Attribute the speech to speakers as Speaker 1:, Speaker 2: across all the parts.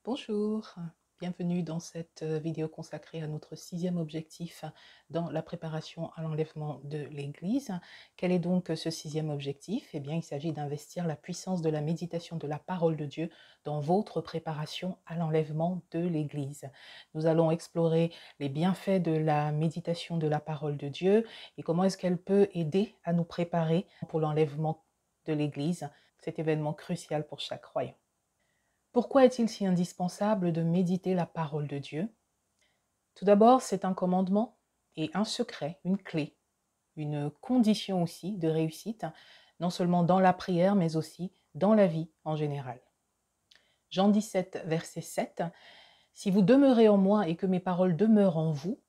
Speaker 1: Bonjour, bienvenue dans cette vidéo consacrée à notre sixième objectif dans la préparation à l'enlèvement de l'Église. Quel est donc ce sixième objectif? Eh bien, il s'agit d'investir la puissance de la méditation de la parole de Dieu dans votre préparation à l'enlèvement de l'Église. Nous allons explorer les bienfaits de la méditation de la parole de Dieu et comment est-ce qu'elle peut aider à nous préparer pour l'enlèvement de l'Église, cet événement crucial pour chaque croyant. Pourquoi est-il si indispensable de méditer la parole de Dieu? Tout d'abord, c'est un commandement et un secret, une clé, une condition aussi de réussite, non seulement dans la prière, mais aussi dans la vie en général. Jean 17, verset 7, « Si vous demeurez en moi et que mes paroles demeurent en vous,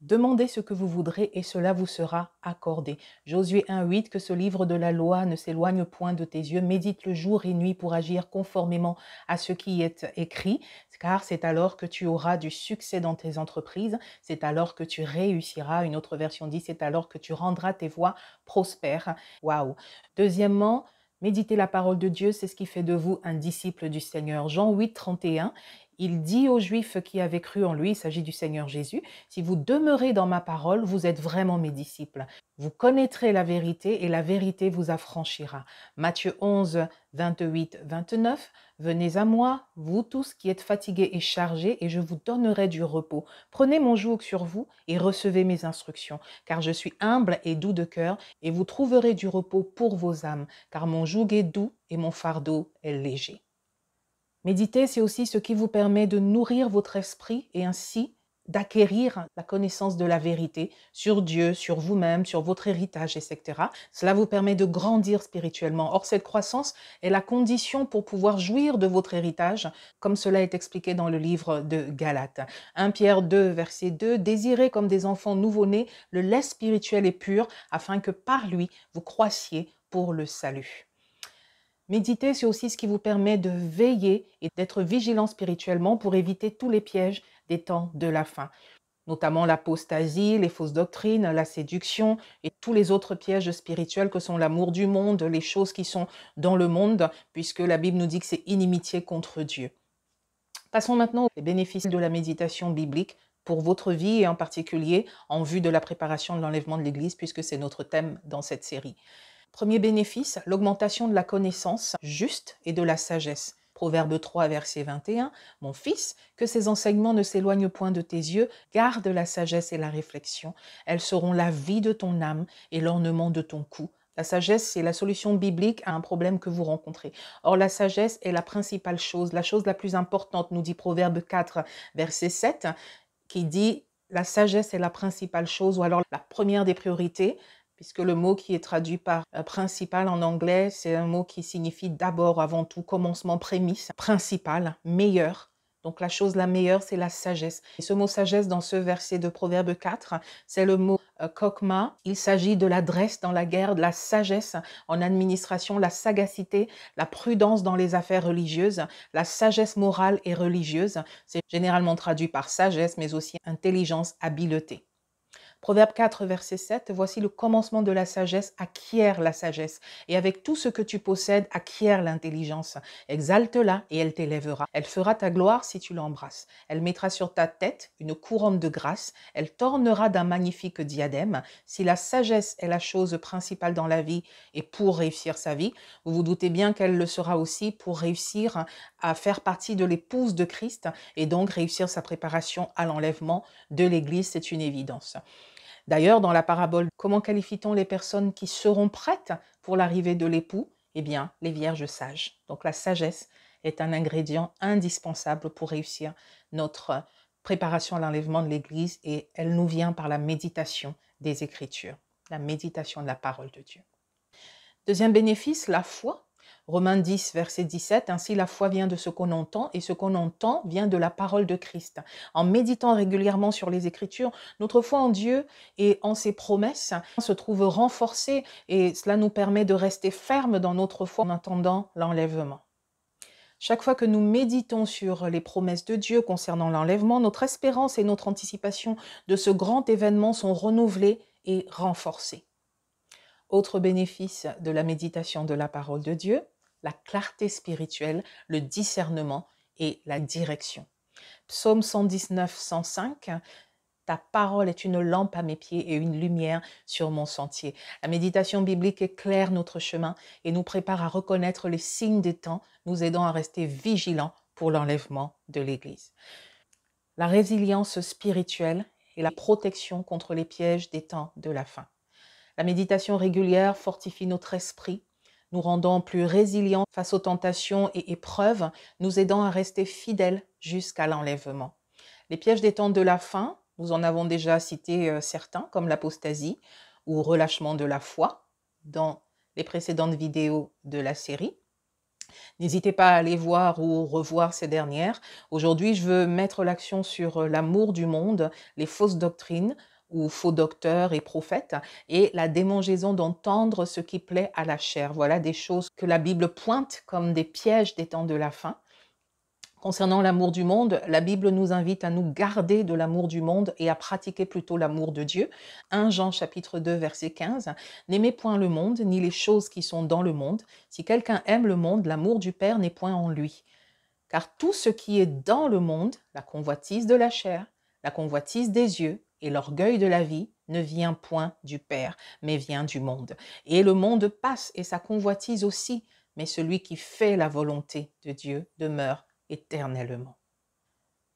Speaker 1: demandez ce que vous voudrez et cela vous sera accordé. » Josué 1,8, « Que ce livre de la loi ne s'éloigne point de tes yeux, médite-le jour et nuit pour agir conformément à ce qui y est écrit, car c'est alors que tu auras du succès dans tes entreprises, c'est alors que tu réussiras. » Une autre version dit, c'est alors que tu rendras tes voies prospères. Waouh! Deuxièmement, méditer la parole de Dieu, c'est ce qui fait de vous un disciple du Seigneur. Jean 8, 31, il dit aux Juifs qui avaient cru en lui, il s'agit du Seigneur Jésus, « Si vous demeurez dans ma parole, vous êtes vraiment mes disciples. Vous connaîtrez la vérité et la vérité vous affranchira. » Matthieu 11, 28, 29, « Venez à moi, vous tous qui êtes fatigués et chargés, et je vous donnerai du repos. Prenez mon joug sur vous et recevez mes instructions, car je suis humble et doux de cœur, et vous trouverez du repos pour vos âmes, car mon joug est doux et mon fardeau est léger. » Méditer, c'est aussi ce qui vous permet de nourrir votre esprit et ainsi d'acquérir la connaissance de la vérité sur Dieu, sur vous-même, sur votre héritage, etc. Cela vous permet de grandir spirituellement. Or, cette croissance est la condition pour pouvoir jouir de votre héritage, comme cela est expliqué dans le livre de Galates. 1 Pierre 2, verset 2, « Désirez comme des enfants nouveau-nés le lait spirituel et pur, afin que par lui vous croissiez pour le salut. » Méditer, c'est aussi ce qui vous permet de veiller et d'être vigilant spirituellement pour éviter tous les pièges des temps de la fin, notamment l'apostasie, les fausses doctrines, la séduction et tous les autres pièges spirituels que sont l'amour du monde, les choses qui sont dans le monde, puisque la Bible nous dit que c'est inimitié contre Dieu. Passons maintenant aux bénéfices de la méditation biblique pour votre vie et en particulier en vue de la préparation de l'enlèvement de l'Église, puisque c'est notre thème dans cette série. Premier bénéfice, l'augmentation de la connaissance juste et de la sagesse. Proverbe 3, verset 21, « Mon fils, que ces enseignements ne s'éloignent point de tes yeux, garde la sagesse et la réflexion. Elles seront la vie de ton âme et l'ornement de ton cou. » La sagesse, c'est la solution biblique à un problème que vous rencontrez. Or, la sagesse est la principale chose, la chose la plus importante, nous dit Proverbe 4, verset 7, qui dit « La sagesse est la principale chose » ou alors la première des priorités, puisque le mot qui est traduit par principal en anglais, c'est un mot qui signifie d'abord, avant tout, commencement, prémisse, principal, meilleur. Donc la chose la meilleure, c'est la sagesse. Et ce mot sagesse dans ce verset de Proverbe 4, c'est le mot kokma. Il s'agit de l'adresse dans la guerre, de la sagesse en administration, la sagacité, la prudence dans les affaires religieuses, la sagesse morale et religieuse. C'est généralement traduit par sagesse, mais aussi intelligence, habileté. Proverbe 4, verset 7, « Voici le commencement de la sagesse, acquiert la sagesse, et avec tout ce que tu possèdes, acquiert l'intelligence. Exalte-la, et elle t'élèvera. Elle fera ta gloire si tu l'embrasses. Elle mettra sur ta tête une couronne de grâce, elle t'ornera d'un magnifique diadème. Si la sagesse est la chose principale dans la vie et pour réussir sa vie, vous vous doutez bien qu'elle le sera aussi pour réussir à faire partie de l'épouse de Christ et donc réussir sa préparation à l'enlèvement de l'Église, c'est une évidence. D'ailleurs, dans la parabole, comment qualifie-t-on les personnes qui seront prêtes pour l'arrivée de l'époux? Eh bien, les vierges sages. Donc la sagesse est un ingrédient indispensable pour réussir notre préparation à l'enlèvement de l'Église et elle nous vient par la méditation des Écritures, la méditation de la parole de Dieu. Deuxième bénéfice, la foi. Romains 10, verset 17, « Ainsi la foi vient de ce qu'on entend, et ce qu'on entend vient de la parole de Christ. » En méditant régulièrement sur les Écritures, notre foi en Dieu et en ses promesses se trouve renforcée, et cela nous permet de rester fermes dans notre foi en attendant l'enlèvement. Chaque fois que nous méditons sur les promesses de Dieu concernant l'enlèvement, notre espérance et notre anticipation de ce grand événement sont renouvelées et renforcées. Autre bénéfice de la méditation de la parole de Dieu, la clarté spirituelle, le discernement et la direction. Psaume 119, 105. Ta parole est une lampe à mes pieds et une lumière sur mon sentier. La méditation biblique éclaire notre chemin et nous prépare à reconnaître les signes des temps, nous aidant à rester vigilants pour l'enlèvement de l'Église. La résilience spirituelle et la protection contre les pièges des temps de la fin. La méditation régulière fortifie notre esprit, nous rendant plus résilients face aux tentations et épreuves, nous aidant à rester fidèles jusqu'à l'enlèvement. Les pièges des temps de la fin, nous en avons déjà cité certains, comme l'apostasie ou relâchement de la foi, dans les précédentes vidéos de la série. N'hésitez pas à aller voir ou revoir ces dernières. Aujourd'hui, je veux mettre l'accent sur l'amour du monde, les fausses doctrines ou faux docteurs et prophètes, et la démangeaison d'entendre ce qui plaît à la chair. Voilà des choses que la Bible pointe comme des pièges des temps de la fin. Concernant l'amour du monde, la Bible nous invite à nous garder de l'amour du monde et à pratiquer plutôt l'amour de Dieu. 1 Jean chapitre 2 verset 15. N'aimez point le monde, ni les choses qui sont dans le monde. Si quelqu'un aime le monde, l'amour du Père n'est point en lui. Car tout ce qui est dans le monde, la convoitise de la chair, la convoitise des yeux et l'orgueil de la vie, ne vient point du Père, mais vient du monde. Et le monde passe et sa convoitise aussi, mais celui qui fait la volonté de Dieu demeure éternellement.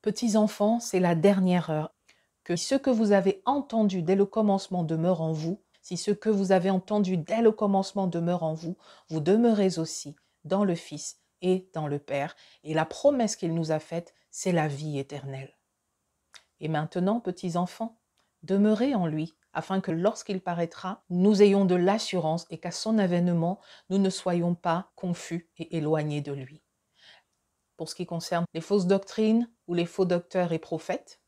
Speaker 1: Petits enfants, c'est la dernière heure. Que ce que vous avez entendu dès le commencement demeure en vous. Si ce que vous avez entendu dès le commencement demeure en vous, vous demeurez aussi dans le Fils et dans le Père. Et la promesse qu'il nous a faite, c'est la vie éternelle. Et maintenant, petits enfants, demeurez en lui, afin que lorsqu'il paraîtra, nous ayons de l'assurance et qu'à son avènement, nous ne soyons pas confus et éloignés de lui. Pour ce qui concerne les fausses doctrines ou les faux docteurs et prophètes,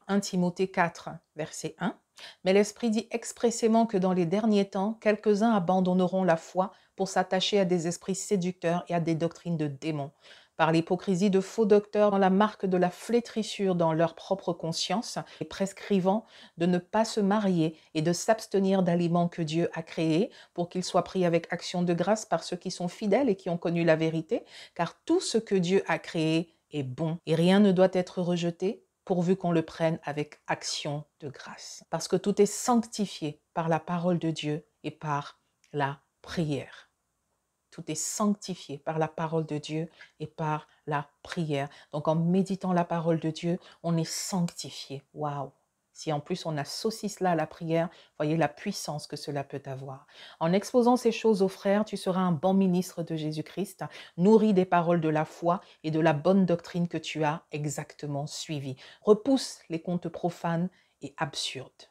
Speaker 1: 1 Timothée 4, verset 1. Mais l'Esprit dit expressément que dans les derniers temps, quelques-uns abandonneront la foi pour s'attacher à des esprits séducteurs et à des doctrines de démons. Par l'hypocrisie de faux docteurs, dans la marque de la flétrissure dans leur propre conscience, et prescrivant de ne pas se marier et de s'abstenir d'aliments que Dieu a créés pour qu'ils soient pris avec action de grâce par ceux qui sont fidèles et qui ont connu la vérité, car tout ce que Dieu a créé est bon et rien ne doit être rejeté pourvu qu'on le prenne avec action de grâce. Parce que tout est sanctifié par la parole de Dieu et par la prière. Tout est sanctifié par la parole de Dieu et par la prière. Donc en méditant la parole de Dieu, on est sanctifié. Waouh! Si en plus on associe cela à la prière, voyez la puissance que cela peut avoir. En exposant ces choses aux frères, tu seras un bon ministre de Jésus-Christ, nourri des paroles de la foi et de la bonne doctrine que tu as exactement suivie. Repousse les contes profanes et absurdes.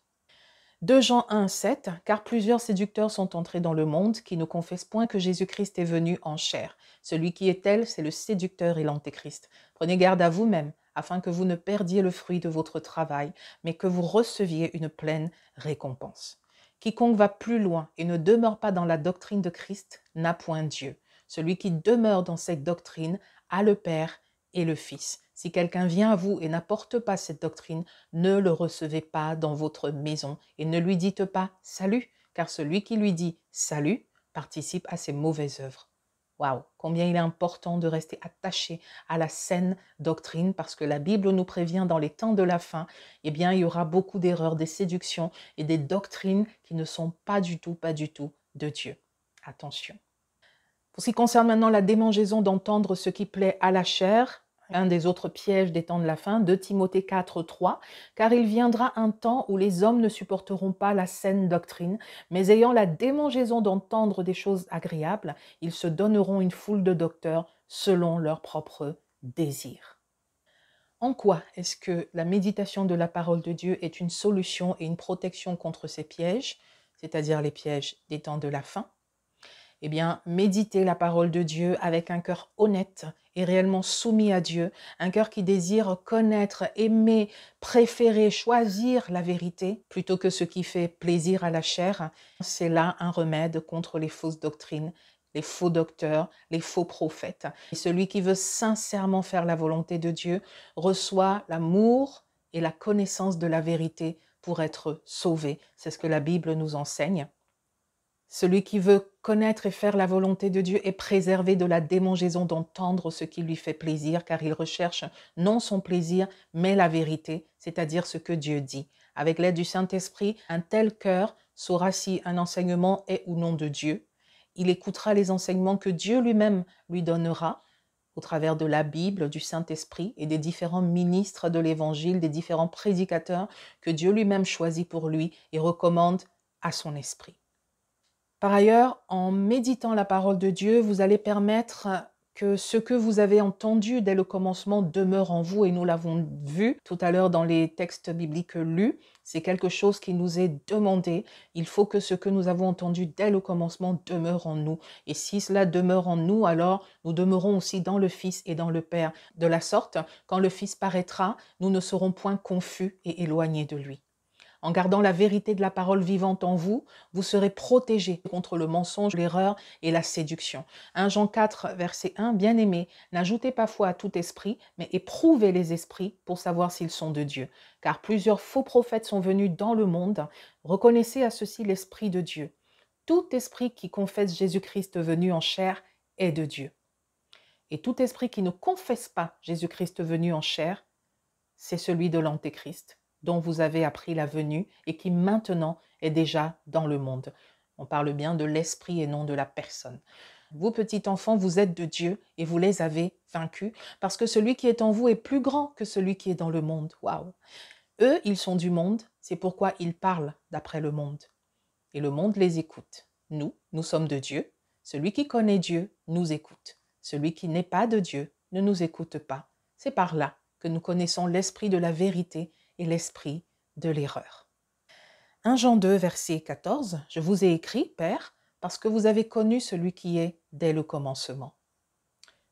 Speaker 1: 2 Jean 1, 7, car plusieurs séducteurs sont entrés dans le monde qui ne confessent point que Jésus-Christ est venu en chair. Celui qui est tel, c'est le séducteur et l'antéchrist. Prenez garde à vous-même, afin que vous ne perdiez le fruit de votre travail, mais que vous receviez une pleine récompense. Quiconque va plus loin et ne demeure pas dans la doctrine de Christ n'a point Dieu. Celui qui demeure dans cette doctrine a le Père et le Fils. Si quelqu'un vient à vous et n'apporte pas cette doctrine, ne le recevez pas dans votre maison et ne lui dites pas « salut », car celui qui lui dit « salut » participe à ses mauvaises œuvres. Waouh, combien il est important de rester attaché à la saine doctrine, parce que la Bible nous prévient dans les temps de la fin, eh bien, il y aura beaucoup d'erreurs, des séductions et des doctrines qui ne sont pas du tout de Dieu. Attention. Pour ce qui concerne maintenant la démangeaison d'entendre ce qui plaît à la chair, un des autres pièges des temps de la fin, 2 Timothée 4, 3, car il viendra un temps où les hommes ne supporteront pas la saine doctrine, mais ayant la démangeaison d'entendre des choses agréables, ils se donneront une foule de docteurs selon leurs propres désirs. En quoi est-ce que la méditation de la parole de Dieu est une solution et une protection contre ces pièges, c'est-à-dire les pièges des temps de la fin? Eh bien, méditez la parole de Dieu avec un cœur honnête et réellement soumis à Dieu, un cœur qui désire connaître, aimer, préférer, choisir la vérité plutôt que ce qui fait plaisir à la chair. C'est là un remède contre les fausses doctrines, les faux docteurs, les faux prophètes. Et celui qui veut sincèrement faire la volonté de Dieu reçoit l'amour et la connaissance de la vérité pour être sauvé. C'est ce que la Bible nous enseigne. Celui qui veut connaître et faire la volonté de Dieu est préservé de la démangeaison d'entendre ce qui lui fait plaisir, car il recherche non son plaisir, mais la vérité, c'est-à-dire ce que Dieu dit. Avec l'aide du Saint-Esprit, un tel cœur saura si un enseignement est ou non de Dieu. Il écoutera les enseignements que Dieu lui-même lui donnera au travers de la Bible, du Saint-Esprit et des différents ministres de l'Évangile, des différents prédicateurs que Dieu lui-même choisit pour lui et recommande à son esprit. Par ailleurs, en méditant la parole de Dieu, vous allez permettre que ce que vous avez entendu dès le commencement demeure en vous, et nous l'avons vu tout à l'heure dans les textes bibliques lus, c'est quelque chose qui nous est demandé. Il faut que ce que nous avons entendu dès le commencement demeure en nous. Et si cela demeure en nous, alors nous demeurons aussi dans le Fils et dans le Père. De la sorte, quand le Fils paraîtra, nous ne serons point confus et éloignés de lui. En gardant la vérité de la parole vivante en vous, vous serez protégés contre le mensonge, l'erreur et la séduction. 1 Jean 4, verset 1, bien-aimés, n'ajoutez pas foi à tout esprit, mais éprouvez les esprits pour savoir s'ils sont de Dieu. Car plusieurs faux prophètes sont venus dans le monde. Reconnaissez à ceci l'Esprit de Dieu. Tout esprit qui confesse Jésus-Christ venu en chair est de Dieu. Et tout esprit qui ne confesse pas Jésus-Christ venu en chair, c'est celui de l'Antéchrist, dont vous avez appris la venue et qui maintenant est déjà dans le monde. On parle bien de l'esprit et non de la personne. Vous, petits enfants, vous êtes de Dieu et vous les avez vaincus parce que celui qui est en vous est plus grand que celui qui est dans le monde. Waouh! Eux, ils sont du monde, c'est pourquoi ils parlent d'après le monde. Et le monde les écoute. Nous sommes de Dieu. Celui qui connaît Dieu nous écoute. Celui qui n'est pas de Dieu ne nous écoute pas. C'est par là que nous connaissons l'esprit de la vérité et l'esprit de l'erreur. 1 Jean 2, verset 14, « Je vous ai écrit, Père, parce que vous avez connu celui qui est dès le commencement.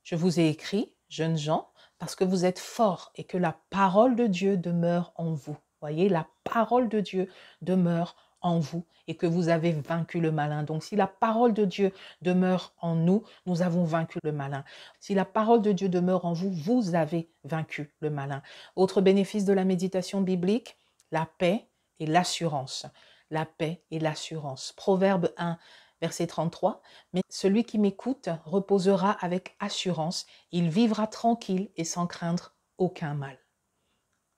Speaker 1: Je vous ai écrit, jeunes gens, parce que vous êtes forts et que la parole de Dieu demeure en vous. » Voyez, la parole de Dieu demeure en vous et que vous avez vaincu le malin. Donc, si la parole de Dieu demeure en nous, nous avons vaincu le malin. Si la parole de Dieu demeure en vous, vous avez vaincu le malin. Autre bénéfice de la méditation biblique, la paix et l'assurance. La paix et l'assurance. Proverbe 1, verset 33, « Mais celui qui m'écoute reposera avec assurance, il vivra tranquille et sans craindre aucun mal. »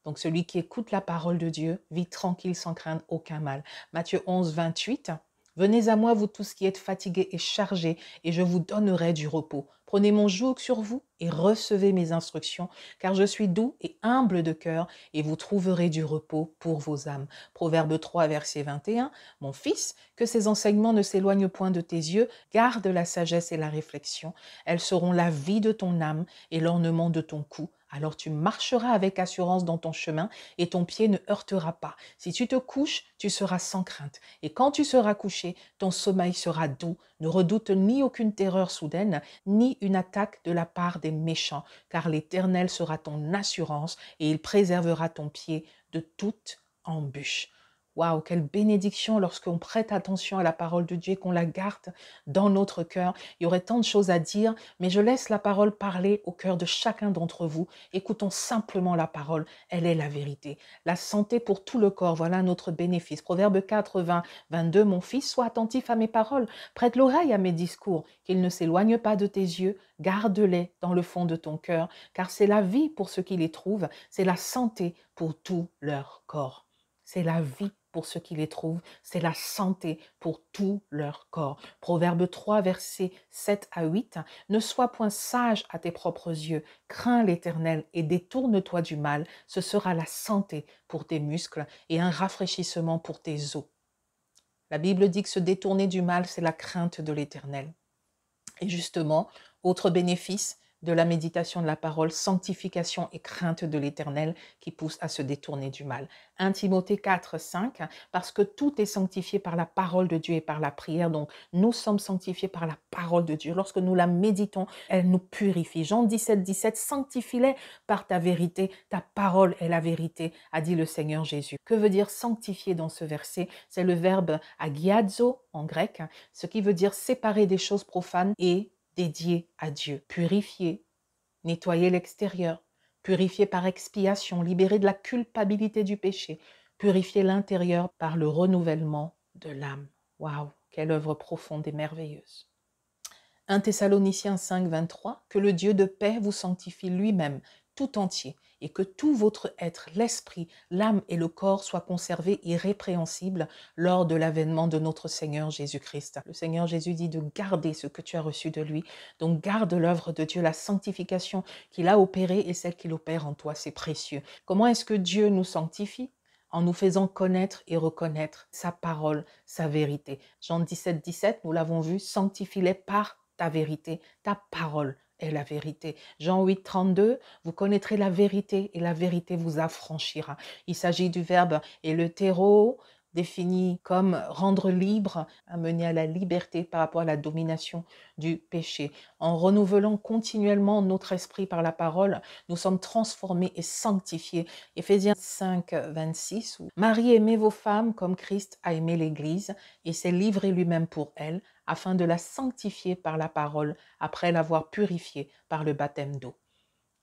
Speaker 1: Donc celui qui écoute la parole de Dieu vit tranquille sans craindre aucun mal. Matthieu 11, 28, « Venez à moi, vous tous qui êtes fatigués et chargés, et je vous donnerai du repos. Prenez mon joug sur vous et recevez mes instructions, car je suis doux et humble de cœur, et vous trouverez du repos pour vos âmes. » Proverbe 3, verset 21, « Mon fils, que ces enseignements ne s'éloignent point de tes yeux, garde la sagesse et la réflexion. Elles seront la vie de ton âme et l'ornement de ton cou. Alors tu marcheras avec assurance dans ton chemin et ton pied ne heurtera pas. Si tu te couches, tu seras sans crainte. Et quand tu seras couché, ton sommeil sera doux. Ne redoute ni aucune terreur soudaine, ni une attaque de la part des méchants, car l'Éternel sera ton assurance et il préservera ton pied de toute embûche. Waouh, quelle bénédiction lorsqu'on prête attention à la parole de Dieu et qu'on la garde dans notre cœur. Il y aurait tant de choses à dire, mais je laisse la parole parler au cœur de chacun d'entre vous. Écoutons simplement la parole, elle est la vérité. La santé pour tout le corps, voilà notre bénéfice. Proverbe 4, 20, 22, « Mon fils, sois attentif à mes paroles, prête l'oreille à mes discours, qu'ils ne s'éloignent pas de tes yeux, garde-les dans le fond de ton cœur, car c'est la vie pour ceux qui les trouvent, c'est la santé pour tout leur corps. » C'est la vie pour ceux qui les trouvent, c'est la santé pour tout leur corps. Proverbe 3, versets 7 à 8, « Ne sois point sage à tes propres yeux, crains l'Éternel et détourne-toi du mal, ce sera la santé pour tes muscles et un rafraîchissement pour tes os. » La Bible dit que se détourner du mal, c'est la crainte de l'Éternel. Et justement, autre bénéfice de la méditation de la parole, sanctification et crainte de l'Éternel qui pousse à se détourner du mal. 1 Timothée 4, 5, parce que tout est sanctifié par la parole de Dieu et par la prière. Donc, nous sommes sanctifiés par la parole de Dieu. Lorsque nous la méditons, elle nous purifie. Jean 17, 17, sanctifie-les par ta vérité. Ta parole est la vérité, a dit le Seigneur Jésus. Que veut dire sanctifier dans ce verset? C'est le verbe agiazo en grec, ce qui veut dire séparer des choses profanes et dédié à Dieu, purifier, nettoyer l'extérieur, purifier par expiation, libérer de la culpabilité du péché, purifier l'intérieur par le renouvellement de l'âme. Waouh, Quelle œuvre profonde et merveilleuse. 1 Thessaloniciens 5, 23, que le Dieu de paix vous sanctifie lui-même, tout entier, et que tout votre être, l'esprit, l'âme et le corps soient conservés irrépréhensibles lors de l'avènement de notre Seigneur Jésus-Christ. Le Seigneur Jésus dit de garder ce que tu as reçu de lui, donc garde l'œuvre de Dieu, la sanctification qu'il a opérée et celle qu'il opère en toi, c'est précieux. Comment est-ce que Dieu nous sanctifie? En nous faisant connaître et reconnaître sa parole, sa vérité. Jean 17, 17, nous l'avons vu, sanctifie-les par ta vérité, ta parole est la vérité. Jean 8, 32, vous connaîtrez la vérité et la vérité vous affranchira. Il s'agit du verbe eleutéro, défini comme rendre libre, amener à la liberté par rapport à la domination du péché. En renouvelant continuellement notre esprit par la parole, nous sommes transformés et sanctifiés. Éphésiens 5, 26, où Marie, aimez vos femmes comme Christ a aimé l'Église et s'est livré lui-même pour elle, afin de la sanctifier par la parole, après l'avoir purifiée par le baptême d'eau.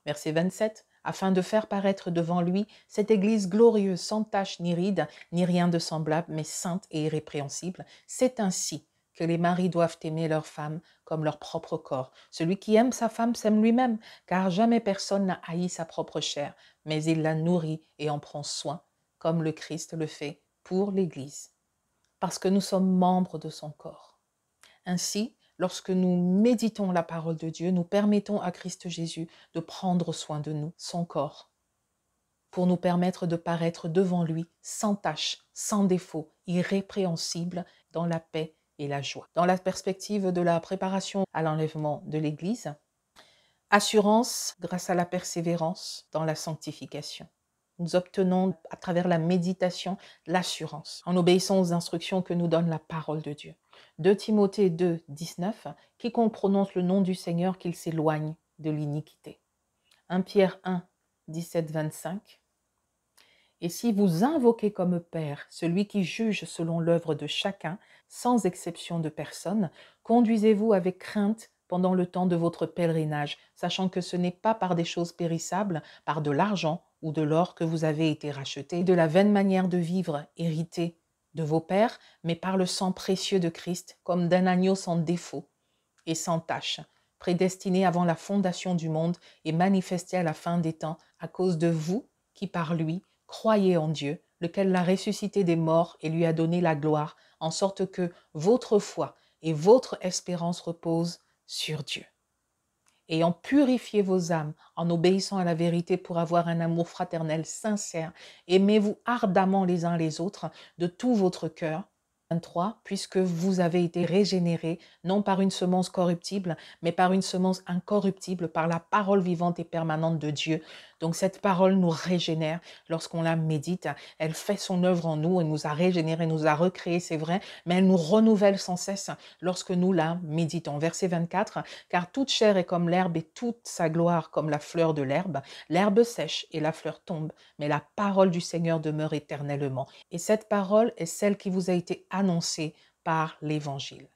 Speaker 1: Verset 27, afin de faire paraître devant lui cette Église glorieuse, sans tache ni ride, ni rien de semblable, mais sainte et irrépréhensible. C'est ainsi que les maris doivent aimer leur femme comme leur propre corps. Celui qui aime sa femme s'aime lui-même, car jamais personne n'a haï sa propre chair, mais il la nourrit et en prend soin, comme le Christ le fait pour l'Église, parce que nous sommes membres de son corps. Ainsi, lorsque nous méditons la parole de Dieu, nous permettons à Christ Jésus de prendre soin de nous, son corps, pour nous permettre de paraître devant lui sans tache, sans défaut, irrépréhensible, dans la paix et la joie. Dans la perspective de la préparation à l'enlèvement de l'Église, assurance grâce à la persévérance dans la sanctification. Nous obtenons à travers la méditation l'assurance, en obéissant aux instructions que nous donne la parole de Dieu. 2 Timothée 2, 19, quiconque prononce le nom du Seigneur, qu'il s'éloigne de l'iniquité. 1 Pierre 1, 17, 25. Et si vous invoquez comme Père celui qui juge selon l'œuvre de chacun, sans exception de personne, conduisez-vous avec crainte pendant le temps de votre pèlerinage, sachant que ce n'est pas par des choses périssables, par de l'argent ou de l'or que vous avez été rachetés, de la vaine manière de vivre héritée de vos pères, mais par le sang précieux de Christ, comme d'un agneau sans défaut et sans tache, prédestiné avant la fondation du monde et manifesté à la fin des temps à cause de vous qui par lui croyez en Dieu, lequel l'a ressuscité des morts et lui a donné la gloire, en sorte que votre foi et votre espérance reposent sur Dieu. Ayant purifié vos âmes en obéissant à la vérité pour avoir un amour fraternel sincère, aimez-vous ardemment les uns les autres de tout votre cœur. 23, puisque vous avez été régénérés, non par une semence corruptible, mais par une semence incorruptible, par la parole vivante et permanente de Dieu. Donc cette parole nous régénère lorsqu'on la médite. Elle fait son œuvre en nous, elle nous a régénérés, nous a recréés, c'est vrai, mais elle nous renouvelle sans cesse lorsque nous la méditons. Verset 24, car toute chair est comme l'herbe et toute sa gloire comme la fleur de l'herbe. L'herbe sèche et la fleur tombe, mais la parole du Seigneur demeure éternellement. Et cette parole est celle qui vous a été annoncée par l'Évangile.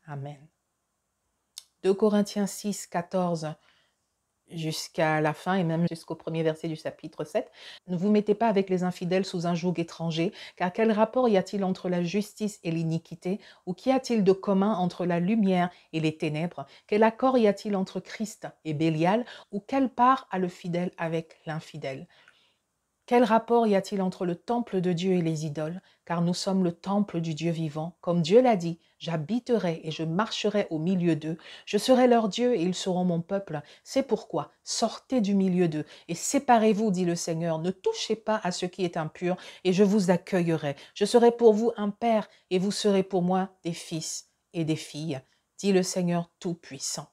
Speaker 1: Amen. 2 Corinthiens 6, 14 jusqu'à la fin et même jusqu'au premier verset du chapitre 7. Ne vous mettez pas avec les infidèles sous un joug étranger, car quel rapport y a-t-il entre la justice et l'iniquité? Ou qu'y a-t-il de commun entre la lumière et les ténèbres? Quel accord y a-t-il entre Christ et Bélial? Ou quelle part a le fidèle avec l'infidèle? Quel rapport y a-t-il entre le temple de Dieu et les idoles? Car nous sommes le temple du Dieu vivant. Comme Dieu l'a dit, j'habiterai et je marcherai au milieu d'eux. Je serai leur Dieu et ils seront mon peuple. C'est pourquoi sortez du milieu d'eux et séparez-vous, dit le Seigneur. Ne touchez pas à ce qui est impur et je vous accueillerai. Je serai pour vous un père et vous serez pour moi des fils et des filles, dit le Seigneur Tout-Puissant.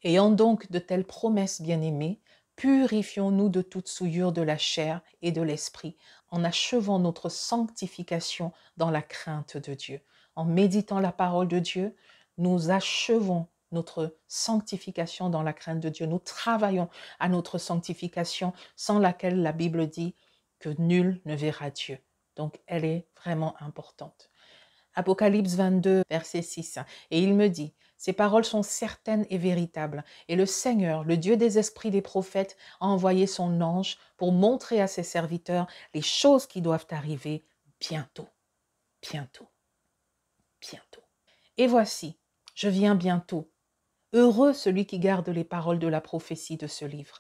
Speaker 1: Ayant donc de telles promesses, bien-aimés, purifions-nous de toute souillure de la chair et de l'esprit, en achevant notre sanctification dans la crainte de Dieu. En méditant la parole de Dieu, nous achevons notre sanctification dans la crainte de Dieu. Nous travaillons à notre sanctification sans laquelle la Bible dit que nul ne verra Dieu. Donc, elle est vraiment importante. Apocalypse 22, verset 6. Et il me dit, ces paroles sont certaines et véritables. Et le Seigneur, le Dieu des esprits des prophètes, a envoyé son ange pour montrer à ses serviteurs les choses qui doivent arriver bientôt. Bientôt. bientôt. Et voici, je viens bientôt. Heureux celui qui garde les paroles de la prophétie de ce livre.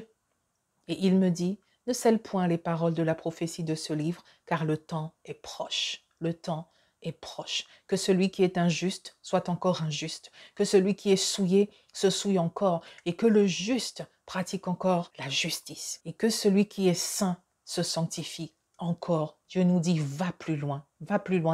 Speaker 1: Et il me dit, ne scelle point les paroles de la prophétie de ce livre, car le temps est proche. Le temps est proche. Que celui qui est injuste soit encore injuste. Que celui qui est souillé se souille encore. Et que le juste pratique encore la justice. Et que celui qui est saint se sanctifie encore. Dieu nous dit, va plus loin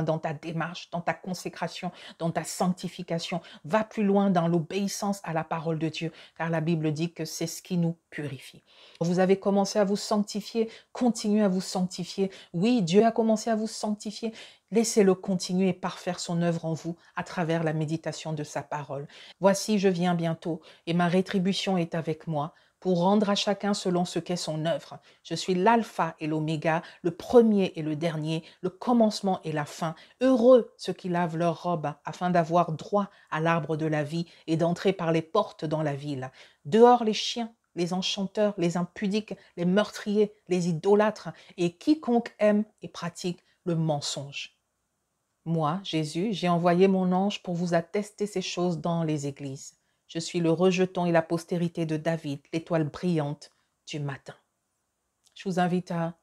Speaker 1: dans ta démarche, dans ta consécration, dans ta sanctification, va plus loin dans l'obéissance à la parole de Dieu, car la Bible dit que c'est ce qui nous purifie. Vous avez commencé à vous sanctifier, continuez à vous sanctifier. Oui, Dieu a commencé à vous sanctifier, laissez-le continuer et parfaire son œuvre en vous à travers la méditation de sa parole. Voici, je viens bientôt et ma rétribution est avec moi, pour rendre à chacun selon ce qu'est son œuvre. Je suis l'alpha et l'oméga, le premier et le dernier, le commencement et la fin. Heureux ceux qui lavent leurs robes, afin d'avoir droit à l'arbre de la vie et d'entrer par les portes dans la ville. Dehors les chiens, les enchanteurs, les impudiques, les meurtriers, les idolâtres, et quiconque aime et pratique le mensonge. Moi, Jésus, j'ai envoyé mon ange pour vous attester ces choses dans les églises. Je suis le rejeton et la postérité de David, l'étoile brillante du matin. Je vous invite à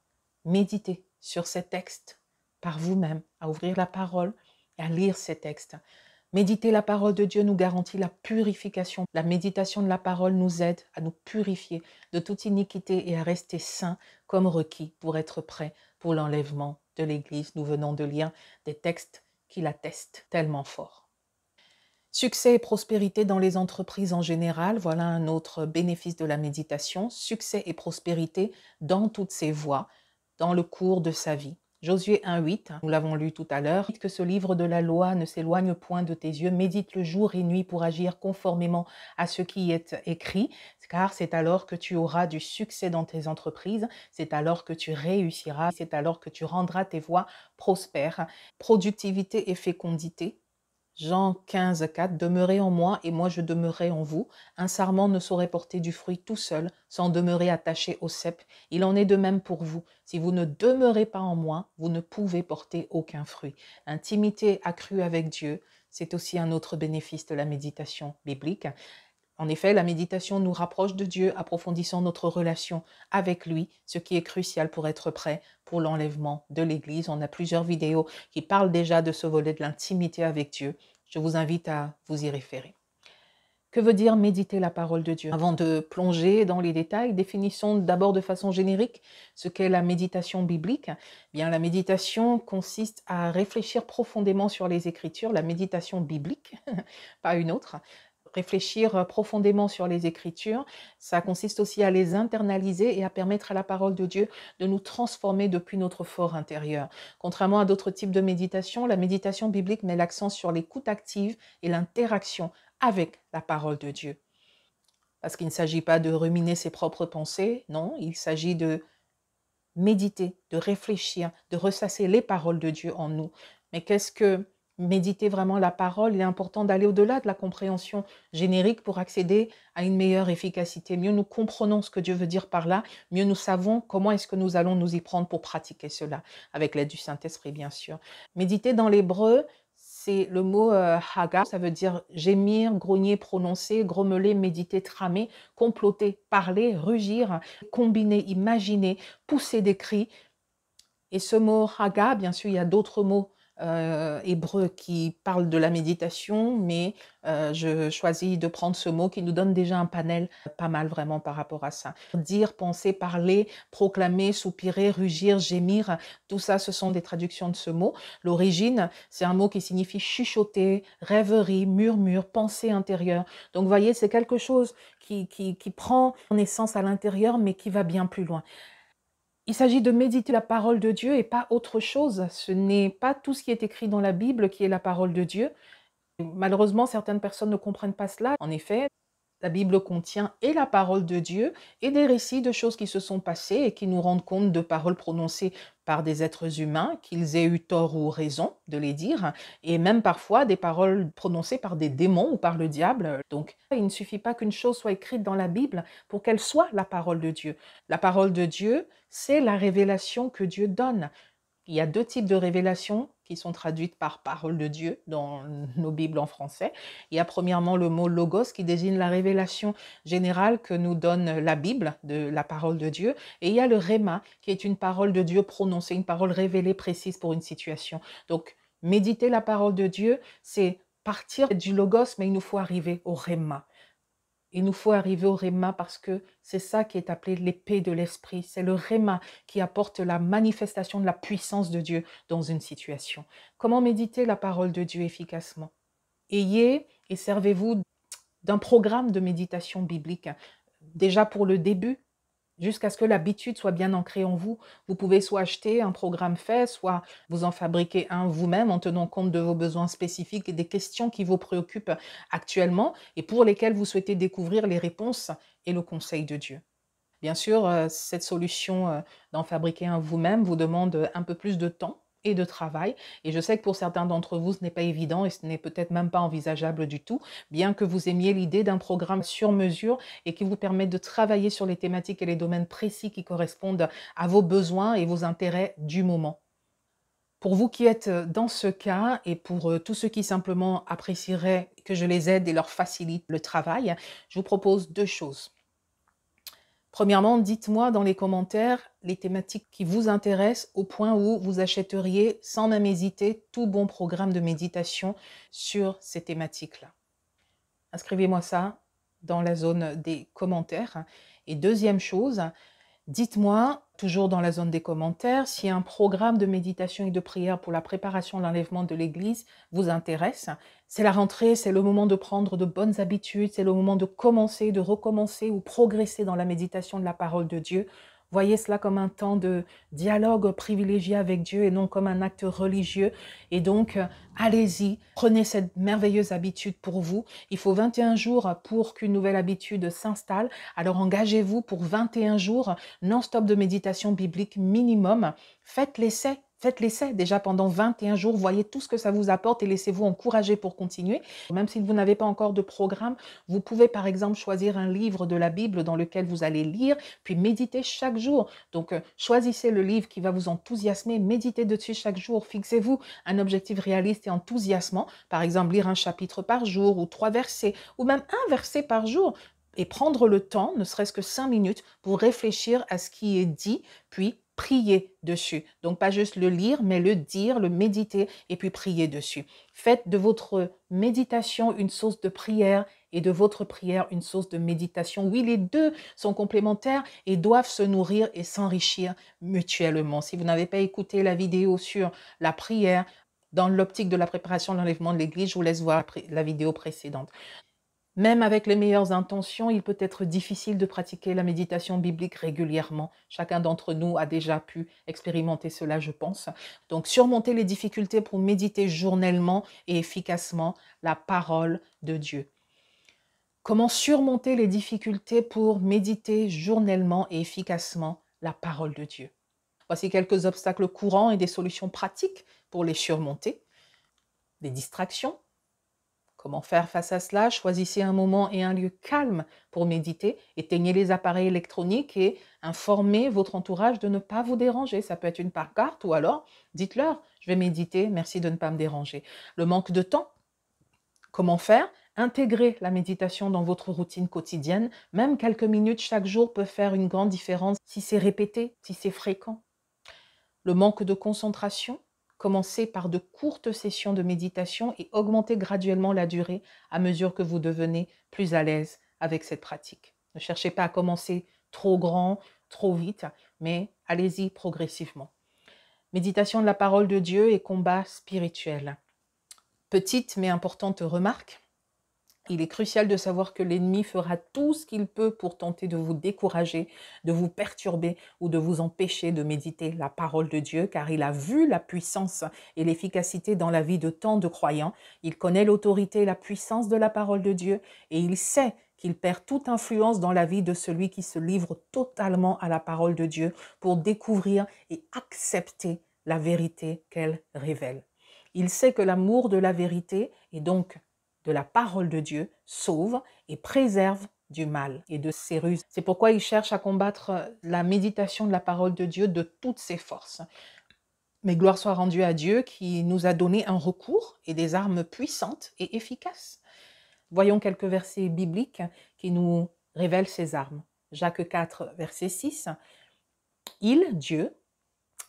Speaker 1: méditer sur ces textes par vous-même, à ouvrir la parole et à lire ces textes. Méditer la parole de Dieu nous garantit la purification. La méditation de la parole nous aide à nous purifier de toute iniquité et à rester saints comme requis pour être prêts pour l'enlèvement de l'Église. Nous venons de lire des textes qui l'attestent tellement fort. Succès et prospérité dans les entreprises en général, voilà un autre bénéfice de la méditation. Succès et prospérité dans toutes ses voies, dans le cours de sa vie. Josué 1,8, nous l'avons lu tout à l'heure, que ce livre de la loi ne s'éloigne point de tes yeux, médite le jour et nuit pour agir conformément à ce qui est écrit, car c'est alors que tu auras du succès dans tes entreprises, c'est alors que tu réussiras, c'est alors que tu rendras tes voies prospères. Productivité et fécondité. Jean 15, 4, demeurez en moi et moi je demeurerai en vous. Un sarment ne saurait porter du fruit tout seul, sans demeurer attaché au cep. Il en est de même pour vous. Si vous ne demeurez pas en moi, vous ne pouvez porter aucun fruit. Intimité accrue avec Dieu, c'est aussi un autre bénéfice de la méditation biblique. En effet, la méditation nous rapproche de Dieu, approfondissant notre relation avec lui, ce qui est crucial pour être prêt pour l'enlèvement de l'Église. On a plusieurs vidéos qui parlent déjà de ce volet de l'intimité avec Dieu. Je vous invite à vous y référer. Que veut dire méditer la parole de Dieu? Avant de plonger dans les détails, définissons d'abord de façon générique ce qu'est la méditation biblique. Bien, la méditation consiste à réfléchir profondément sur les Écritures, la méditation biblique, pas une autre. Réfléchir profondément sur les Écritures, ça consiste aussi à les internaliser et à permettre à la parole de Dieu de nous transformer depuis notre fort intérieur. Contrairement à d'autres types de méditation, la méditation biblique met l'accent sur l'écoute active et l'interaction avec la parole de Dieu. Parce qu'il ne s'agit pas de ruminer ses propres pensées, non, il s'agit de méditer, de réfléchir, de ressasser les paroles de Dieu en nous. Mais qu'est-ce que méditer vraiment la parole? Il est important d'aller au-delà de la compréhension générique pour accéder à une meilleure efficacité. Mieux nous comprenons ce que Dieu veut dire par là, mieux nous savons comment est-ce que nous allons nous y prendre pour pratiquer cela, avec l'aide du Saint-Esprit bien sûr. Méditer dans l'hébreu, c'est le mot haga, ça veut dire gémir, grogner, prononcer, grommeler, méditer, tramer, comploter, parler, rugir, combiner, imaginer, pousser des cris. Et ce mot haga, bien sûr, il y a d'autres mots hébreux qui parlent de la méditation, mais je choisis de prendre ce mot qui nous donne déjà un panel pas mal vraiment par rapport à ça. Dire, penser, parler, proclamer, soupirer, rugir, gémir, tout ça, ce sont des traductions de ce mot. L'origine, c'est un mot qui signifie chuchoter, rêverie, murmure, pensée intérieure. Donc, vous voyez, c'est quelque chose qui prend naissance à l'intérieur, mais qui va bien plus loin. Il s'agit de méditer la parole de Dieu et pas autre chose. Ce n'est pas tout ce qui est écrit dans la Bible qui est la parole de Dieu. Malheureusement, certaines personnes ne comprennent pas cela. En effet, la Bible contient et la parole de Dieu et des récits de choses qui se sont passées et qui nous rendent compte de paroles prononcées par des êtres humains, qu'ils aient eu tort ou raison de les dire, et même parfois des paroles prononcées par des démons ou par le diable. Donc, il ne suffit pas qu'une chose soit écrite dans la Bible pour qu'elle soit la parole de Dieu. La parole de Dieu, c'est la révélation que Dieu donne. Il y a deux types de révélations qui sont traduites par parole de Dieu dans nos Bibles en français. Il y a premièrement le mot logos qui désigne la révélation générale que nous donne la Bible, de la parole de Dieu. Et il y a le rhéma qui est une parole de Dieu prononcée, une parole révélée précise pour une situation. Donc, méditer la parole de Dieu, c'est partir du logos, mais il nous faut arriver au rhéma. Il nous faut arriver au rhéma parce que c'est ça qui est appelé l'épée de l'esprit. C'est le rhéma qui apporte la manifestation de la puissance de Dieu dans une situation. Comment méditer la parole de Dieu efficacement? Ayez et servez-vous d'un programme de méditation biblique. Déjà pour le début, jusqu'à ce que l'habitude soit bien ancrée en vous. Vous pouvez soit acheter un programme fait, soit vous en fabriquer un vous-même en tenant compte de vos besoins spécifiques et des questions qui vous préoccupent actuellement et pour lesquelles vous souhaitez découvrir les réponses et le conseil de Dieu. Bien sûr, cette solution d'en fabriquer un vous-même vous demande un peu plus de temps et de travail. Et je sais que pour certains d'entre vous, ce n'est pas évident et ce n'est peut-être même pas envisageable du tout, bien que vous aimiez l'idée d'un programme sur mesure et qui vous permette de travailler sur les thématiques et les domaines précis qui correspondent à vos besoins et vos intérêts du moment. Pour vous qui êtes dans ce cas et pour tous ceux qui simplement apprécieraient que je les aide et leur facilite le travail, je vous propose deux choses. Premièrement, dites-moi dans les commentaires les thématiques qui vous intéressent au point où vous achèteriez sans même hésiter tout bon programme de méditation sur ces thématiques-là. Inscrivez-moi ça dans la zone des commentaires. Et deuxième chose, dites-moi, toujours dans la zone des commentaires, si un programme de méditation et de prière pour la préparation de l'enlèvement de l'Église vous intéresse. C'est la rentrée, c'est le moment de prendre de bonnes habitudes, c'est le moment de commencer, de recommencer ou progresser dans la méditation de la parole de Dieu. Voyez cela comme un temps de dialogue privilégié avec Dieu et non comme un acte religieux. Et donc, allez-y, prenez cette merveilleuse habitude pour vous. Il faut 21 jours pour qu'une nouvelle habitude s'installe. Alors engagez-vous pour 21 jours non-stop de méditation biblique minimum. Faites l'essai. Faites l'essai déjà pendant 21 jours, voyez tout ce que ça vous apporte et laissez-vous encourager pour continuer. Même si vous n'avez pas encore de programme, vous pouvez par exemple choisir un livre de la Bible dans lequel vous allez lire, puis méditer chaque jour. Donc choisissez le livre qui va vous enthousiasmer, méditez dessus chaque jour, fixez-vous un objectif réaliste et enthousiasmant, par exemple lire un chapitre par jour ou 3 versets, ou même un verset par jour et prendre le temps, ne serait-ce que 5 minutes, pour réfléchir à ce qui est dit, puis prier dessus. Donc, pas juste le lire, mais le dire, le méditer et puis prier dessus. Faites de votre méditation une source de prière et de votre prière une source de méditation. Oui, les deux sont complémentaires et doivent se nourrir et s'enrichir mutuellement. Si vous n'avez pas écouté la vidéo sur la prière, dans l'optique de la préparation de l'enlèvement de l'Église, je vous laisse voir la vidéo précédente. Même avec les meilleures intentions, il peut être difficile de pratiquer la méditation biblique régulièrement. Chacun d'entre nous a déjà pu expérimenter cela, je pense. Donc, surmonter les difficultés pour méditer journellement et efficacement la parole de Dieu. Comment surmonter les difficultés pour méditer journellement et efficacement la parole de Dieu? Voici quelques obstacles courants et des solutions pratiques pour les surmonter. Des distractions. Comment faire face à cela? Choisissez un moment et un lieu calme pour méditer. Éteignez les appareils électroniques et informez votre entourage de ne pas vous déranger. Ça peut être une pancarte ou alors dites-leur, je vais méditer, merci de ne pas me déranger. Le manque de temps. Comment faire? Intégrer la méditation dans votre routine quotidienne. Même quelques minutes chaque jour peut faire une grande différence si c'est répété, si c'est fréquent. Le manque de concentration. Commencez par de courtes sessions de méditation et augmentez graduellement la durée à mesure que vous devenez plus à l'aise avec cette pratique. Ne cherchez pas à commencer trop grand, trop vite, mais allez-y progressivement. Méditation de la parole de Dieu et combat spirituel. Petite mais importante remarque. Il est crucial de savoir que l'ennemi fera tout ce qu'il peut pour tenter de vous décourager, de vous perturber ou de vous empêcher de méditer la parole de Dieu, car il a vu la puissance et l'efficacité dans la vie de tant de croyants. Il connaît l'autorité et la puissance de la parole de Dieu et il sait qu'il perd toute influence dans la vie de celui qui se livre totalement à la parole de Dieu pour découvrir et accepter la vérité qu'elle révèle. Il sait que l'amour de la vérité et donc de la parole de Dieu sauve et préserve du mal et de ses ruses. C'est pourquoi il cherche à combattre la méditation de la parole de Dieu de toutes ses forces. Mais gloire soit rendue à Dieu qui nous a donné un recours et des armes puissantes et efficaces. Voyons quelques versets bibliques qui nous révèlent ces armes. Jacques 4, verset 6. Il, Dieu,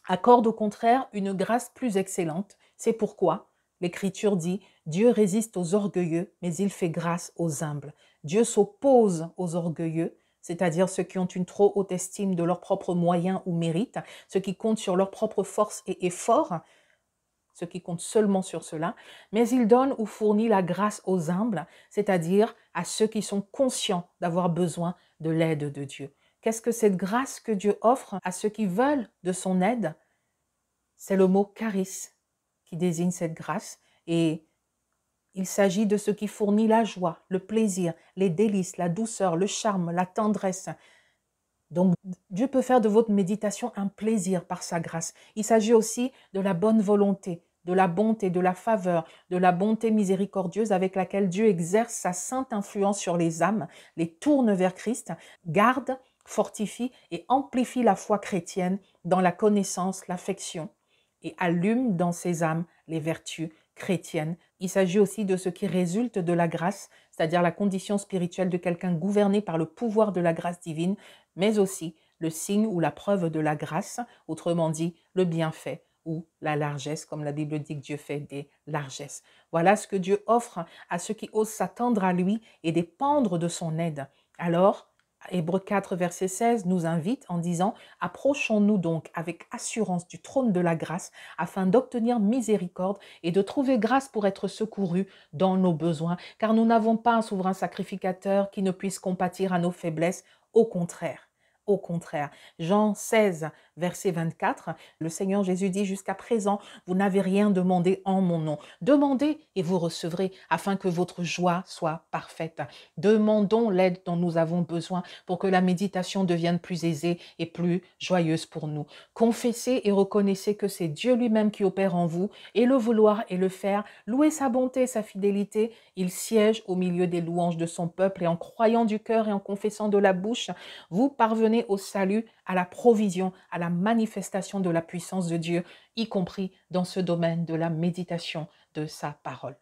Speaker 1: accorde au contraire une grâce plus excellente. C'est pourquoi l'Écriture dit « Dieu résiste aux orgueilleux, mais il fait grâce aux humbles ». Dieu s'oppose aux orgueilleux, c'est-à-dire ceux qui ont une trop haute estime de leurs propres moyens ou mérites, ceux qui comptent sur leur propre force et effort, ceux qui comptent seulement sur cela, mais il donne ou fournit la grâce aux humbles, c'est-à-dire à ceux qui sont conscients d'avoir besoin de l'aide de Dieu. Qu'est-ce que cette grâce que Dieu offre à ceux qui veulent de son aide? C'est le mot charis qui désigne cette grâce et il s'agit de ce qui fournit la joie, le plaisir, les délices, la douceur, le charme, la tendresse. Donc Dieu peut faire de votre méditation un plaisir par sa grâce. Il s'agit aussi de la bonne volonté, de la bonté, de la faveur, de la bonté miséricordieuse avec laquelle Dieu exerce sa sainte influence sur les âmes, les tourne vers Christ, garde, fortifie et amplifie la foi chrétienne dans la connaissance, l'affection et allume dans ces âmes les vertus chrétiennes. Il s'agit aussi de ce qui résulte de la grâce, c'est-à-dire la condition spirituelle de quelqu'un gouverné par le pouvoir de la grâce divine, mais aussi le signe ou la preuve de la grâce, autrement dit le bienfait ou la largesse, comme la Bible dit que Dieu fait des largesses. Voilà ce que Dieu offre à ceux qui osent s'attendre à lui et dépendre de son aide. Alors, Hébreux 4, verset 16 nous invite en disant « Approchons-nous donc avec assurance du trône de la grâce afin d'obtenir miséricorde et de trouver grâce pour être secourus dans nos besoins, car nous n'avons pas un souverain sacrificateur qui ne puisse compatir à nos faiblesses, au contraire. » Au contraire, Jean 16, verset 24, le Seigneur Jésus dit « Jusqu'à présent, vous n'avez rien demandé en mon nom. Demandez et vous recevrez, afin que votre joie soit parfaite. » Demandons l'aide dont nous avons besoin pour que la méditation devienne plus aisée et plus joyeuse pour nous. Confessez et reconnaissez que c'est Dieu lui-même qui opère en vous, et le vouloir et le faire. Louez sa bonté et sa fidélité. Il siège au milieu des louanges de son peuple, et en croyant du cœur et en confessant de la bouche, vous parvenez au salut, à la provision, à la manifestation de la puissance de Dieu, y compris dans ce domaine de la méditation de sa parole.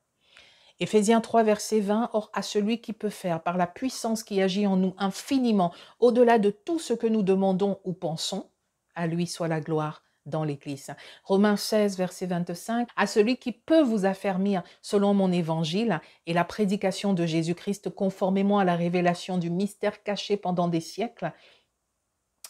Speaker 1: Éphésiens 3, verset 20, « Or à celui qui peut faire, par la puissance qui agit en nous infiniment, au-delà de tout ce que nous demandons ou pensons, à lui soit la gloire dans l'Église. » Romains 16, verset 25, « À celui qui peut vous affermir selon mon évangile et la prédication de Jésus-Christ conformément à la révélation du mystère caché pendant des siècles,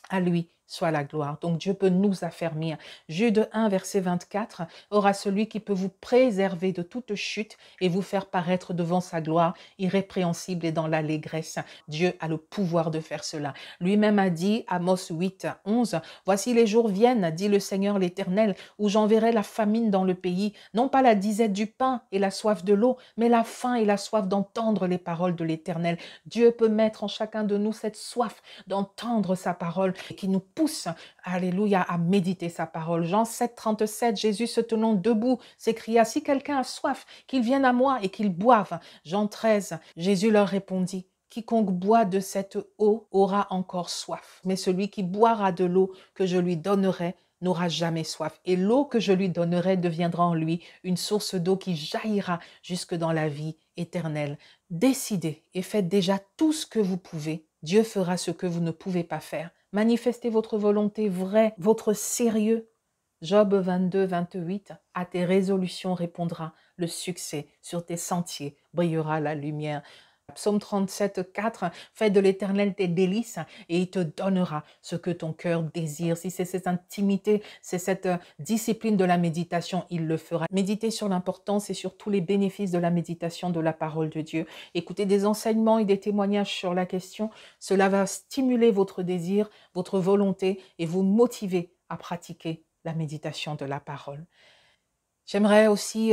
Speaker 1: à lui soit la gloire. » Donc Dieu peut nous affermir. Jude 1, verset 24, « Or à celui qui peut vous préserver de toute chute et vous faire paraître devant sa gloire, irrépréhensible et dans l'allégresse. » Dieu a le pouvoir de faire cela. Lui-même a dit, Amos 8, 11, « Voici les jours viennent, dit le Seigneur l'Éternel, où j'enverrai la famine dans le pays, non pas la disette du pain et la soif de l'eau, mais la faim et la soif d'entendre les paroles de l'Éternel. » Dieu peut mettre en chacun de nous cette soif d'entendre sa parole qui nous pousse, alléluia, à méditer sa parole. Jean 7, 37, Jésus se tenant debout s'écria, « Si quelqu'un a soif, qu'il vienne à moi et qu'il boive. » Jean 13, Jésus leur répondit, « Quiconque boit de cette eau aura encore soif, mais celui qui boira de l'eau que je lui donnerai n'aura jamais soif. Et l'eau que je lui donnerai deviendra en lui une source d'eau qui jaillira jusque dans la vie éternelle. » Décidez et faites déjà tout ce que vous pouvez. Dieu fera ce que vous ne pouvez pas faire. Manifestez votre volonté vraie, votre sérieux. Job 22, 28, « À tes résolutions répondra le succès, sur tes sentiers brillera la lumière. » Psaume 37, 4, « Fais de l'Éternel tes délices et il te donnera ce que ton cœur désire. » Si c'est cette intimité, c'est cette discipline de la méditation, il le fera. Méditez sur l'importance et sur tous les bénéfices de la méditation de la parole de Dieu. Écoutez des enseignements et des témoignages sur la question. Cela va stimuler votre désir, votre volonté et vous motiver à pratiquer la méditation de la parole. J'aimerais aussi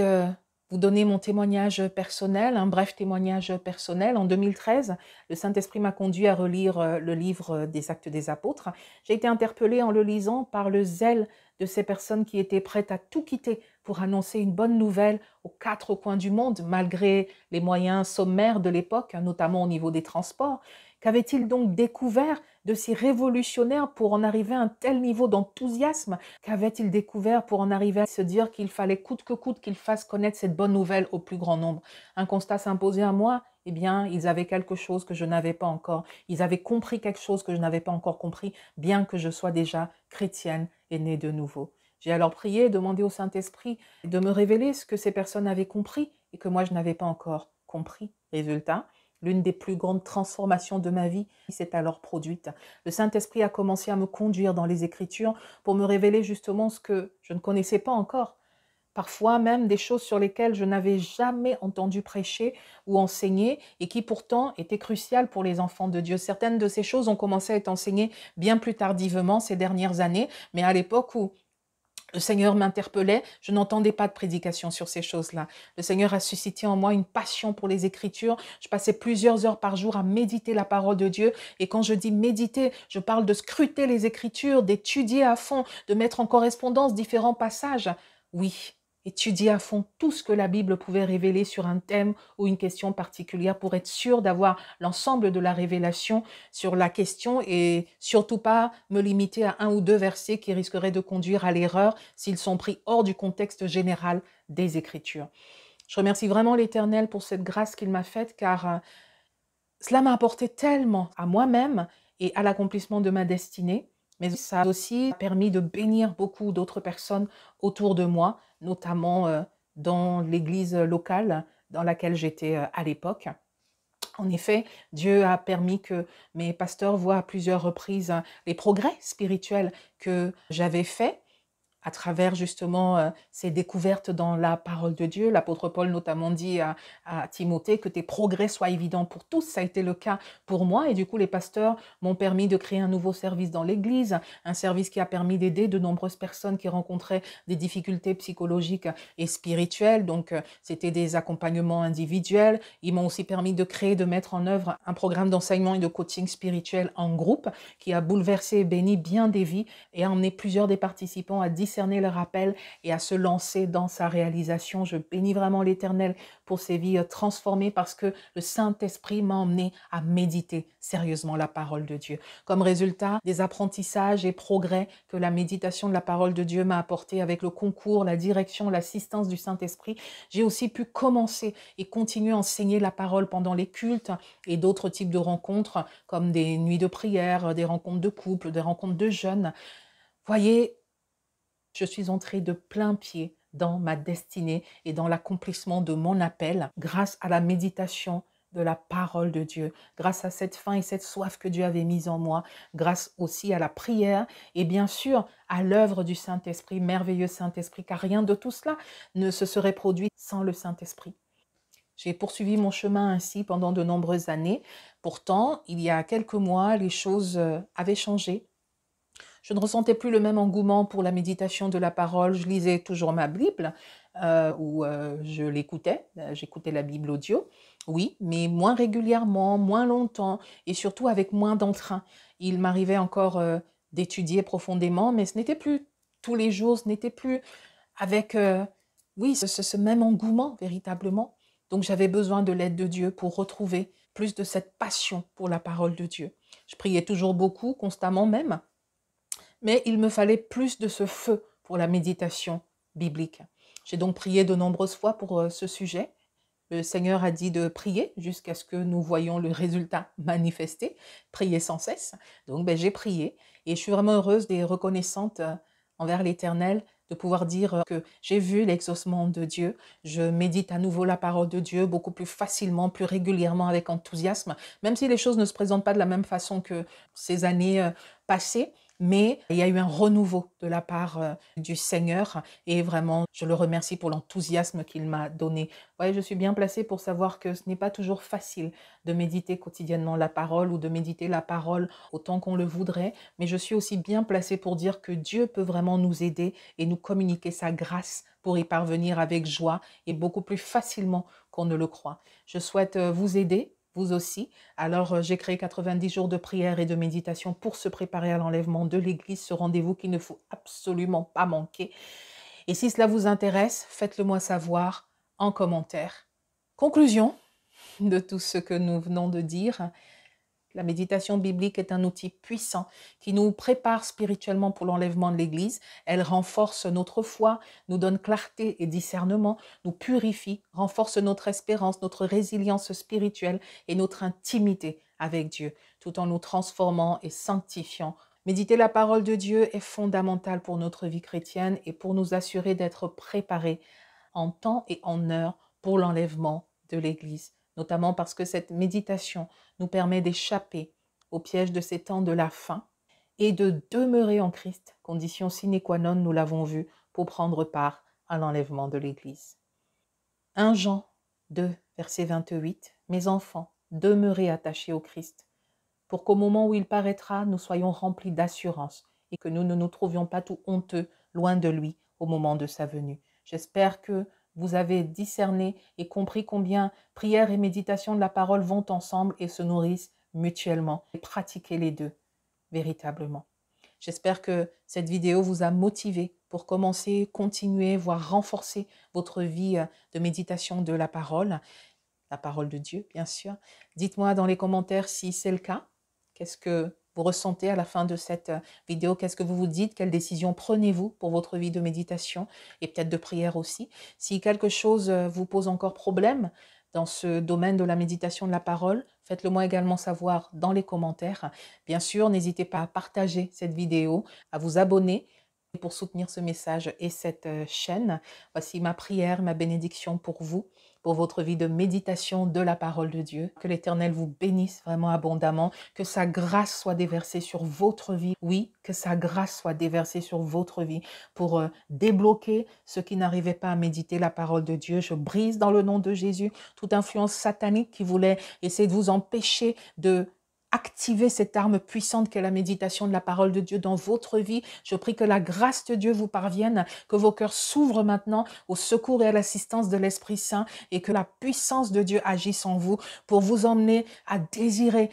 Speaker 1: vous donner mon témoignage personnel, un bref témoignage personnel. En 2013, le Saint-Esprit m'a conduit à relire le livre des Actes des Apôtres. J'ai été interpellée en le lisant par le zèle de ces personnes qui étaient prêtes à tout quitter pour annoncer une bonne nouvelle aux quatre coins du monde, malgré les moyens sommaires de l'époque, notamment au niveau des transports. Qu'avaient-ils donc découvert de si révolutionnaire pour en arriver à un tel niveau d'enthousiasme? Qu'avait-il découvert pour en arriver à se dire qu'il fallait coûte que coûte qu'il fasse connaître cette bonne nouvelle au plus grand nombre? Un constat s'imposait à moi. Eh bien, ils avaient quelque chose que je n'avais pas encore. Ils avaient compris quelque chose que je n'avais pas encore compris, bien que je sois déjà chrétienne et née de nouveau. J'ai alors prié et demandé au Saint-Esprit de me révéler ce que ces personnes avaient compris et que moi je n'avais pas encore compris. Résultat, l'une des plus grandes transformations de ma vie s'est alors produite. Le Saint-Esprit a commencé à me conduire dans les Écritures pour me révéler justement ce que je ne connaissais pas encore. Parfois même des choses sur lesquelles je n'avais jamais entendu prêcher ou enseigner et qui pourtant étaient cruciales pour les enfants de Dieu. Certaines de ces choses ont commencé à être enseignées bien plus tardivement ces dernières années, mais à l'époque où le Seigneur m'interpellait, je n'entendais pas de prédication sur ces choses-là. Le Seigneur a suscité en moi une passion pour les Écritures. Je passais plusieurs heures par jour à méditer la parole de Dieu. Et quand je dis méditer, je parle de scruter les Écritures, d'étudier à fond, de mettre en correspondance différents passages. Oui, étudier à fond tout ce que la Bible pouvait révéler sur un thème ou une question particulière pour être sûr d'avoir l'ensemble de la révélation sur la question et surtout pas me limiter à un ou deux versets qui risqueraient de conduire à l'erreur s'ils sont pris hors du contexte général des Écritures. Je remercie vraiment l'Éternel pour cette grâce qu'il m'a faite car cela m'a apporté tellement à moi-même et à l'accomplissement de ma destinée, mais ça a aussi permis de bénir beaucoup d'autres personnes autour de moi, notamment dans l'église locale dans laquelle j'étais à l'époque. En effet, Dieu a permis que mes pasteurs voient à plusieurs reprises les progrès spirituels que j'avais faits à travers justement ces découvertes dans la parole de Dieu. L'apôtre Paul notamment dit à Timothée que tes progrès soient évidents pour tous. Ça a été le cas pour moi et du coup les pasteurs m'ont permis de créer un nouveau service dans l'église, un service qui a permis d'aider de nombreuses personnes qui rencontraient des difficultés psychologiques et spirituelles. Donc c'était des accompagnements individuels. Ils m'ont aussi permis de créer, de mettre en œuvre un programme d'enseignement et de coaching spirituel en groupe qui a bouleversé et béni bien des vies et a emmené plusieurs des participants à discerner leur appel et à se lancer dans sa réalisation. Je bénis vraiment l'Éternel pour ces vies transformées parce que le Saint-Esprit m'a emmené à méditer sérieusement la parole de Dieu. Comme résultat des apprentissages et progrès que la méditation de la parole de Dieu m'a apporté avec le concours, la direction, l'assistance du Saint-Esprit, j'ai aussi pu commencer et continuer à enseigner la parole pendant les cultes et d'autres types de rencontres comme des nuits de prière, des rencontres de couple, des rencontres de jeunes. Voyez, je suis entrée de plein pied dans ma destinée et dans l'accomplissement de mon appel grâce à la méditation de la parole de Dieu, grâce à cette faim et cette soif que Dieu avait mise en moi, grâce aussi à la prière et bien sûr à l'œuvre du Saint-Esprit, merveilleux Saint-Esprit, car rien de tout cela ne se serait produit sans le Saint-Esprit. J'ai poursuivi mon chemin ainsi pendant de nombreuses années. Pourtant, il y a quelques mois, les choses avaient changé. Je ne ressentais plus le même engouement pour la méditation de la parole. Je lisais toujours ma Bible ou je l'écoutais. J'écoutais la Bible audio, oui, mais moins régulièrement, moins longtemps et surtout avec moins d'entrain. Il m'arrivait encore d'étudier profondément, mais ce n'était plus tous les jours, ce n'était plus avec, oui, ce même engouement véritablement. Donc j'avais besoin de l'aide de Dieu pour retrouver plus de cette passion pour la parole de Dieu. Je priais toujours beaucoup, constamment même, mais il me fallait plus de ce feu pour la méditation biblique. J'ai donc prié de nombreuses fois pour ce sujet. Le Seigneur a dit de prier jusqu'à ce que nous voyions le résultat manifesté, prier sans cesse. Donc j'ai prié et je suis vraiment heureuse et reconnaissante envers l'Éternel de pouvoir dire que j'ai vu l'exaucement de Dieu. Je médite à nouveau la parole de Dieu beaucoup plus facilement, plus régulièrement, avec enthousiasme, même si les choses ne se présentent pas de la même façon que ces années passées. Mais il y a eu un renouveau de la part du Seigneur et vraiment, je le remercie pour l'enthousiasme qu'il m'a donné. Ouais, je suis bien placée pour savoir que ce n'est pas toujours facile de méditer quotidiennement la parole ou de méditer la parole autant qu'on le voudrait, mais je suis aussi bien placée pour dire que Dieu peut vraiment nous aider et nous communiquer sa grâce pour y parvenir avec joie et beaucoup plus facilement qu'on ne le croit. Je souhaite vous aider, vous aussi. Alors, j'ai créé 90 jours de prière et de méditation pour se préparer à l'enlèvement de l'Église, ce rendez-vous qu'il ne faut absolument pas manquer. Et si cela vous intéresse, faites-le moi savoir en commentaire. Conclusion de tout ce que nous venons de dire. La méditation biblique est un outil puissant qui nous prépare spirituellement pour l'enlèvement de l'Église. Elle renforce notre foi, nous donne clarté et discernement, nous purifie, renforce notre espérance, notre résilience spirituelle et notre intimité avec Dieu, tout en nous transformant et sanctifiant. Méditer la parole de Dieu est fondamental pour notre vie chrétienne et pour nous assurer d'être préparés en temps et en heure pour l'enlèvement de l'Église, notamment parce que cette méditation nous permet d'échapper au piège de ces temps de la fin et de demeurer en Christ, condition sine qua non, nous l'avons vu, pour prendre part à l'enlèvement de l'Église. 1 Jean 2, verset 28, « Mes enfants, demeurez attachés au Christ, pour qu'au moment où il paraîtra, nous soyons remplis d'assurance et que nous ne nous trouvions pas tout honteux loin de lui au moment de sa venue. » J'espère que vous avez discerné et compris combien prière et méditation de la parole vont ensemble et se nourrissent mutuellement. Et pratiquez les deux véritablement. J'espère que cette vidéo vous a motivé pour commencer, continuer, voire renforcer votre vie de méditation de la parole de Dieu, bien sûr. Dites-moi dans les commentaires si c'est le cas. Qu'est-ce que vous ressentez à la fin de cette vidéo? Qu'est-ce que vous vous dites? Quelles décisions prenez-vous pour votre vie de méditation et peut-être de prière aussi? Si quelque chose vous pose encore problème dans ce domaine de la méditation de la parole, faites-le moi également savoir dans les commentaires. Bien sûr, n'hésitez pas à partager cette vidéo, à vous abonner pour soutenir ce message et cette chaîne. Voici ma prière, ma bénédiction pour vous, pour votre vie de méditation de la parole de Dieu. Que l'Éternel vous bénisse vraiment abondamment, que sa grâce soit déversée sur votre vie. Oui, que sa grâce soit déversée sur votre vie pour débloquer ceux qui n'arrivaient pas à méditer la parole de Dieu. Je brise dans le nom de Jésus toute influence satanique qui voulait essayer de vous empêcher de activer cette arme puissante qu'est la méditation de la parole de Dieu dans votre vie. Je prie que la grâce de Dieu vous parvienne, que vos cœurs s'ouvrent maintenant au secours et à l'assistance de l'Esprit Saint et que la puissance de Dieu agisse en vous pour vous emmener à désirer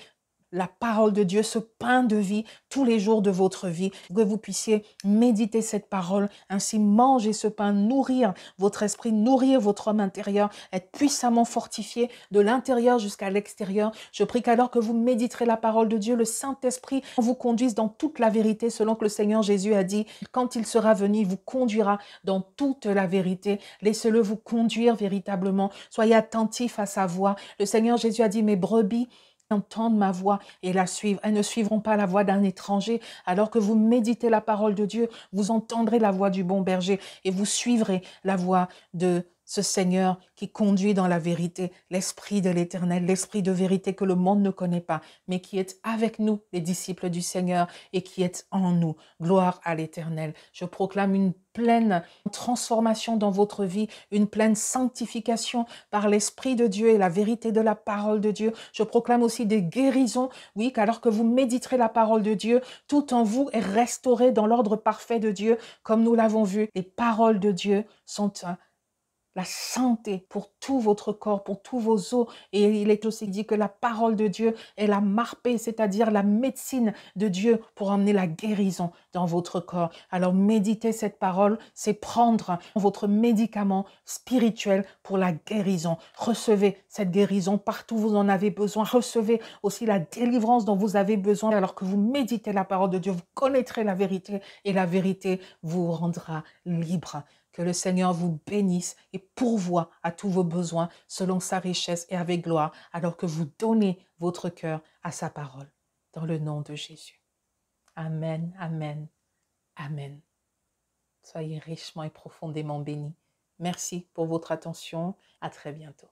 Speaker 1: la parole de Dieu, ce pain de vie, tous les jours de votre vie, que vous puissiez méditer cette parole, ainsi manger ce pain, nourrir votre esprit, nourrir votre homme intérieur, être puissamment fortifié de l'intérieur jusqu'à l'extérieur. Je prie qu'alors que vous méditerez la parole de Dieu, le Saint-Esprit vous conduise dans toute la vérité, selon que le Seigneur Jésus a dit, quand il sera venu, il vous conduira dans toute la vérité. Laissez-le vous conduire véritablement. Soyez attentifs à sa voix. Le Seigneur Jésus a dit, mes brebis entendent ma voix et la suivent. Elles ne suivront pas la voix d'un étranger. Alors que vous méditez la parole de Dieu, vous entendrez la voix du bon berger et vous suivrez la voix de ce Seigneur qui conduit dans la vérité, l'Esprit de l'Éternel, l'Esprit de vérité que le monde ne connaît pas, mais qui est avec nous, les disciples du Seigneur, et qui est en nous. Gloire à l'Éternel. Je proclame une pleine transformation dans votre vie, une pleine sanctification par l'Esprit de Dieu et la vérité de la parole de Dieu. Je proclame aussi des guérisons, oui, qu'alors que vous méditerez la parole de Dieu, tout en vous est restauré dans l'ordre parfait de Dieu, comme nous l'avons vu. Les paroles de Dieu sont la santé pour tout votre corps, pour tous vos os. Et il est aussi dit que la parole de Dieu est la marpée, c'est-à-dire la médecine de Dieu pour emmener la guérison dans votre corps. Alors méditer cette parole, c'est prendre votre médicament spirituel pour la guérison. Recevez cette guérison partout où vous en avez besoin. Recevez aussi la délivrance dont vous avez besoin. Alors que vous méditez la parole de Dieu, vous connaîtrez la vérité et la vérité vous rendra libre. Que le Seigneur vous bénisse et pourvoie à tous vos besoins selon sa richesse et avec gloire, alors que vous donnez votre cœur à sa parole. Dans le nom de Jésus. Amen, amen, amen. Soyez richement et profondément bénis. Merci pour votre attention. À très bientôt.